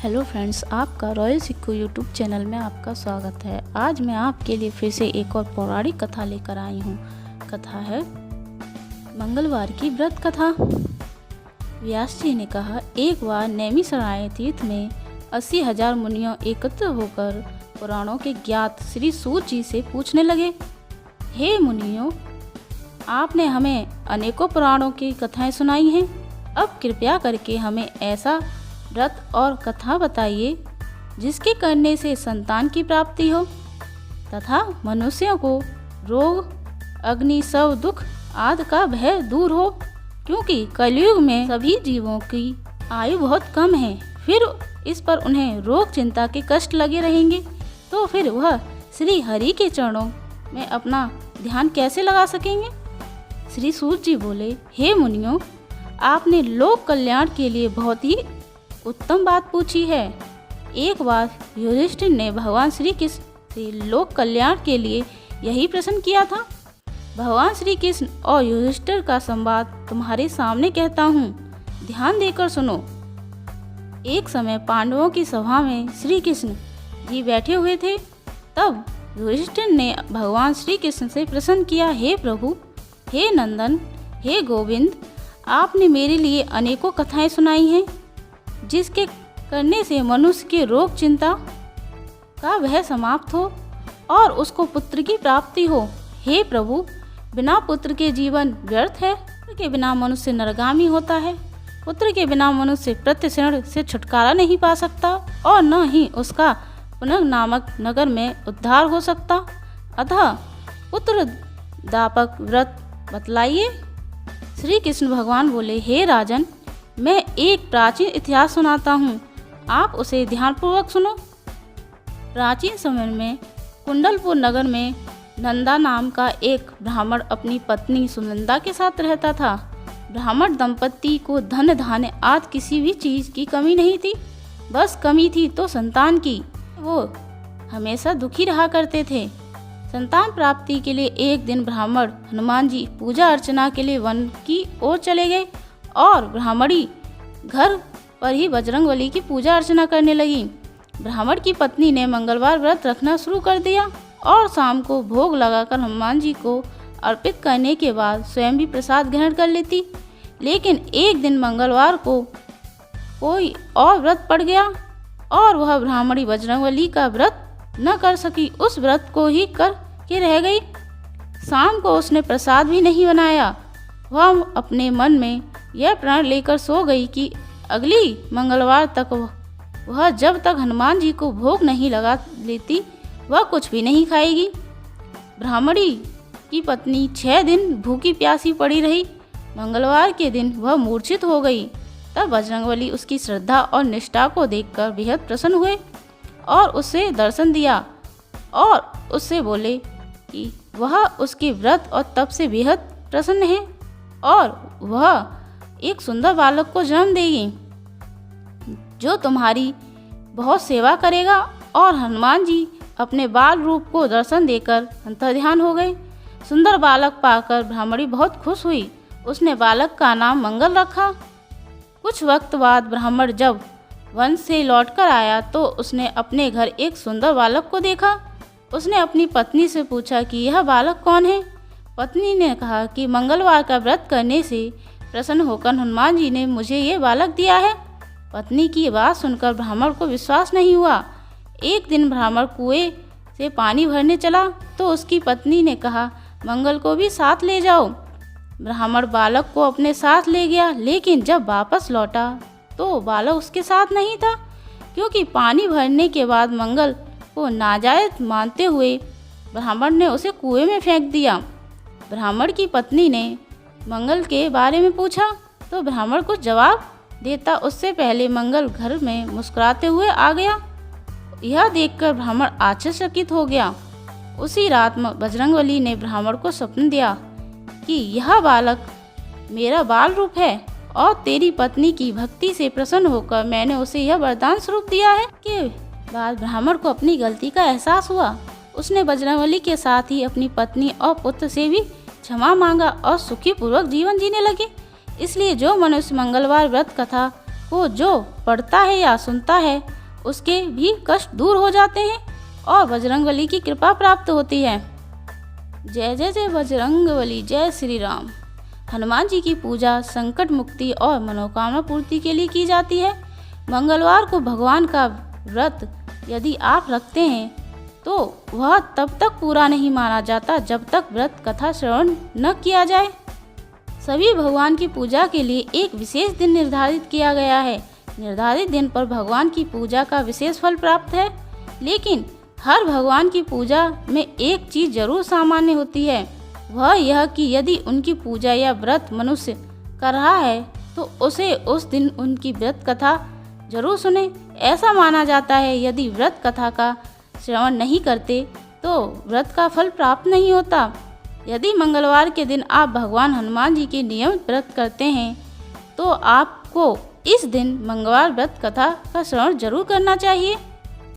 Hello friends, आपका royal सिक्कू YouTube channel में आपका स्वागत है। आज मैं आपके लिए फिर से एक और पौराणिक कथा लेकर आई हूँ। कथा है मंगलवार की व्रत कथा। व्यास जी ने कहा, एक बार नैमिषारण्य तीर्थ में 80,000 मुनियों एकत्र होकर पुराणों के ज्ञात श्री सूत जी से पूछने लगे, हे मुनियों, आपने हमें अनेकों पुराणों की कथाएं सुनाई हैं। अब कृपया करके हमें ऐसा व्रत और कथा बताइए जिसके करने से संतान की प्राप्ति हो तथा मनुष्यों को रोग, अग्नि, शव, दुख आदि का भय दूर हो, क्योंकि कलयुग में सभी जीवों की आयु बहुत कम है। फिर इस पर उन्हें रोग चिंता के कष्ट लगे रहेंगे, तो फिर वह श्री हरि के चरणों में अपना ध्यान कैसे लगा सकेंगे। श्री सूत जी बोले, हे मुनियों, आपने लोक कल्याण के लिए बहुत ही उत्तम बात पूछी है। एक बार युधिष्ठिर ने भगवान श्री कृष्ण से लोक कल्याण के लिए यही प्रश्न किया था। भगवान श्री कृष्ण और युधिष्ठिर का संवाद तुम्हारे सामने कहता हूँ, ध्यान देकर सुनो। एक समय पांडवों की सभा में श्री कृष्ण जी बैठे हुए थे। तब युधिष्ठिर ने भगवान श्री कृष्ण से प्रश्न किया, हे प्रभु, हे नंदन, हे गोविंद, आपने मेरे लिए अनेकों कथाएं सुनाई हैं जिसके करने से मनुष्य के रोग चिंता का भय समाप्त हो और उसको पुत्र की प्राप्ति हो। हे प्रभु, बिना पुत्र के जीवन व्यर्थ है। पुत्र के बिना मनुष्य नरगामी होता है। पुत्र के बिना मनुष्य प्रत्यक्षण से छुटकारा नहीं पा सकता और न ही उसका पुनः नामक नगर में उद्धार हो सकता। अतः पुत्र दापक व्रत बतलाइए। श्री कृष्ण भगवान बोले, हे राजन, मैं एक प्राचीन इतिहास सुनाता हूँ, आप उसे ध्यानपूर्वक सुनो। प्राचीन समय में कुंडलपुर नगर में नंदा नाम का एक ब्राह्मण अपनी पत्नी सुनंदा के साथ रहता था। ब्राह्मण दंपति को धन धान्य आदि किसी भी चीज़ की कमी नहीं थी, बस कमी थी तो संतान की। वो हमेशा दुखी रहा करते थे। संतान प्राप्ति के लिए एक दिन ब्राह्मण हनुमान जी पूजा अर्चना के लिए वन की ओर चले गए और ब्राह्मणी घर पर ही बजरंगबली की पूजा अर्चना करने लगी। ब्राह्मण की पत्नी ने मंगलवार व्रत रखना शुरू कर दिया और शाम को भोग लगाकर हनुमान जी को अर्पित करने के बाद स्वयं भी प्रसाद ग्रहण कर लेती। लेकिन एक दिन मंगलवार को कोई और व्रत पड़ गया और वह ब्राह्मणी बजरंगबली का व्रत न कर सकी, उस व्रत को ही कर के रह गई। शाम को उसने प्रसाद भी नहीं बनाया। वह अपने मन में यह प्रण लेकर सो गई कि अगली मंगलवार तक वह जब तक हनुमान जी को भोग नहीं लगा लेती वह कुछ भी नहीं खाएगी। ब्राह्मणी की पत्नी 6 दिन भूखी प्यासी पड़ी रही। मंगलवार के दिन वह मूर्छित हो गई। तब बजरंगबली उसकी श्रद्धा और निष्ठा को देखकर बेहद प्रसन्न हुए और उसे दर्शन दिया और उससे बोले कि वह उसके व्रत और तप से बेहद प्रसन्न है और वह एक सुंदर बालक को जन्म देगी जो तुम्हारी बहुत सेवा करेगा। और हनुमान जी अपने बाल रूप को दर्शन देकर अंतर्ध्यान हो गए। सुंदर बालक पाकर ब्राह्मणी बहुत खुश हुई। उसने बालक का नाम मंगल रखा। कुछ वक्त बाद ब्राह्मण जब वन से लौटकर आया तो उसने अपने घर एक सुंदर बालक को देखा। उसने अपनी पत्नी से पूछा कि यह बालक कौन है। पत्नी ने कहा कि मंगलवार का व्रत करने से प्रसन्न होकर हनुमान जी ने मुझे ये बालक दिया है। पत्नी की बात सुनकर ब्राह्मण को विश्वास नहीं हुआ। एक दिन ब्राह्मण कुएं से पानी भरने चला तो उसकी पत्नी ने कहा, मंगल को भी साथ ले जाओ। ब्राह्मण बालक को अपने साथ ले गया, लेकिन जब वापस लौटा तो बालक उसके साथ नहीं था, क्योंकि पानी भरने के बाद मंगल को नाजायज मानते हुए ब्राह्मण ने उसे कुएं में फेंक दिया। ब्राह्मण की पत्नी ने मंगल के बारे में पूछा तो ब्राह्मण कुछ जवाब देता उससे पहले मंगल घर में मुस्कुराते हुए आ गया। यह देखकर ब्राह्मण आश्चर्यचकित हो गया। उसी रात बजरंगबली ने ब्राह्मण को स्वप्न दिया कि यह बालक मेरा बाल रूप है और तेरी पत्नी की भक्ति से प्रसन्न होकर मैंने उसे यह वरदान स्वरूप दिया है। के बाद ब्राह्मण को अपनी गलती का एहसास हुआ। उसने बजरंगबली के साथ ही अपनी पत्नी और पुत्र से भी क्षमा मांगा और सुखी पूर्वक जीवन जीने लगे। इसलिए जो मनुष्य मंगलवार व्रत कथा को जो पढ़ता है या सुनता है उसके भी कष्ट दूर हो जाते हैं और बजरंगबली की कृपा प्राप्त होती है। जय जय जय बजरंगबली, जय श्री राम। हनुमान जी की पूजा संकट मुक्ति और मनोकामना पूर्ति के लिए की जाती है। मंगलवार को भगवान का व्रत यदि आप रखते हैं तो वह तब तक पूरा नहीं माना जाता जब तक व्रत कथा श्रवण न किया जाए। सभी भगवान की पूजा के लिए एक विशेष दिन निर्धारित किया गया है। निर्धारित दिन पर भगवान की पूजा का विशेष फल प्राप्त है, लेकिन हर भगवान की पूजा में एक चीज़ जरूर सामान्य होती है, वह यह कि यदि उनकी पूजा या व्रत मनुष्य कर रहा है तो उसे उस दिन उनकी व्रत कथा जरूर सुने। ऐसा माना जाता है यदि व्रत कथा का श्रवण नहीं करते तो व्रत का फल प्राप्त नहीं होता। यदि मंगलवार के दिन आप भगवान हनुमान जी के नियमित व्रत करते हैं तो आपको इस दिन मंगलवार व्रत कथा का श्रवण जरूर करना चाहिए।